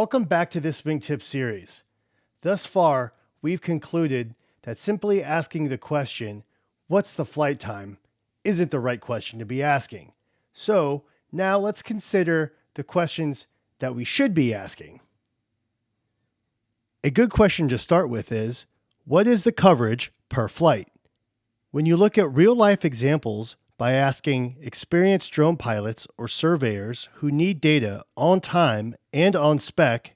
Welcome back to this wingtip series. Thus far, we've concluded that simply asking the question, what's the flight time, isn't the right question to be asking. So now let's consider the questions that we should be asking. A good question to start with is, what is the coverage per flight? When you look at real-life examples by asking experienced drone pilots or surveyors who need data on time and on spec,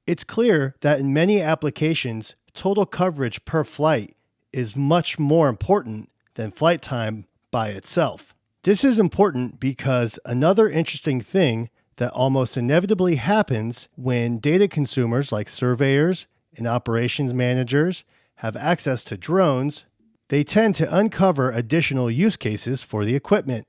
it's clear that in many applications, total coverage per flight is much more important than flight time by itself. This is important because another interesting thing that almost inevitably happens when data consumers like surveyors and operations managers have access to drones, they tend to uncover additional use cases for the equipment.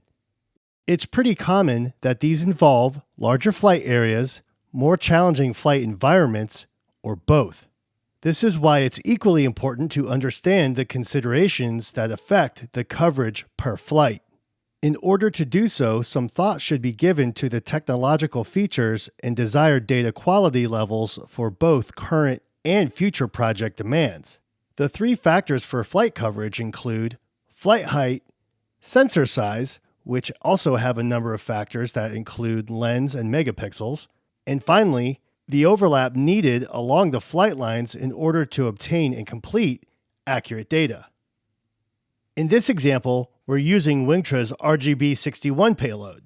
It's pretty common that these involve larger flight areas, more challenging flight environments, or both. This is why it's equally important to understand the considerations that affect the coverage per flight. In order to do so, some thought should be given to the technological features and desired data quality levels for both current and future project demands. The three factors for flight coverage include flight height, sensor size, which also have a number of factors that include lens and megapixels, and finally, the overlap needed along the flight lines in order to obtain and complete accurate data. In this example, we're using Wingtra's RGB61 payload.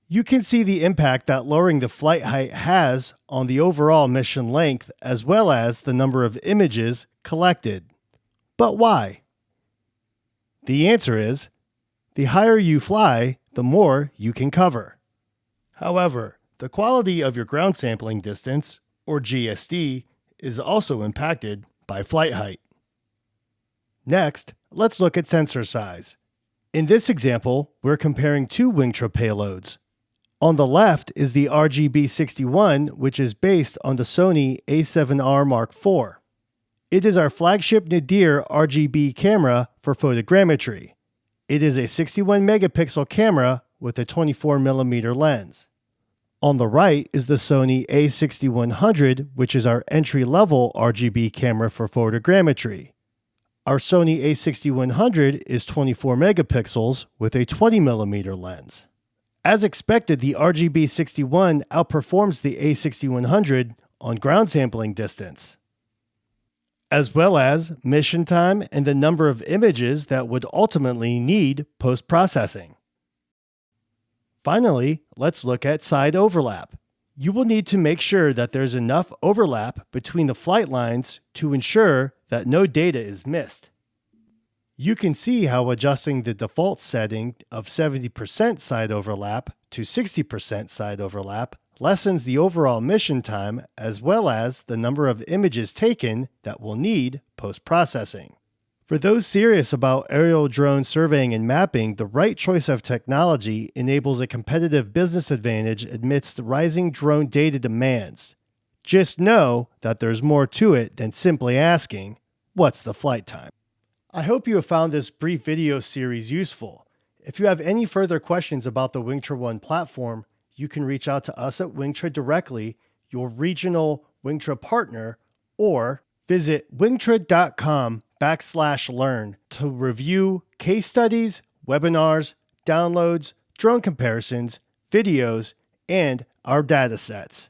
You can see the impact that lowering the flight height has on the overall mission length as well as the number of images collected. But why? The answer is, the higher you fly, the more you can cover. However, the quality of your ground sampling distance, or GSD, is also impacted by flight height. Next, let's look at sensor size. In this example, we're comparing two Wingtra payloads. On the left is the RGB61, which is based on the Sony A7R Mark IV. It is our flagship nadir RGB camera for photogrammetry. It is a 61 megapixel camera with a 24mm lens. On the right is the Sony A6100, which is our entry-level RGB camera for photogrammetry. Our Sony A6100 is 24 megapixels with a 20mm lens. As expected, the RGB61 outperforms the A6100 on ground sampling distance, as well as mission time and the number of images that would ultimately need post-processing. Finally, let's look at side overlap. You will need to make sure that there's enough overlap between the flight lines to ensure that no data is missed. You can see how adjusting the default setting of 70% side overlap to 60% side overlap lessens the overall mission time as well as the number of images taken that will need post-processing. For those serious about aerial drone surveying and mapping, the right choice of technology enables a competitive business advantage amidst rising drone data demands. Just know that there's more to it than simply asking, what's the flight time? I hope you have found this brief video series useful. If you have any further questions about the Wingtra One platform, you can reach out to us at Wingtra directly, your regional Wingtra partner, or visit wingtra.com/learn to review case studies, webinars, downloads, drone comparisons, videos, and our data sets.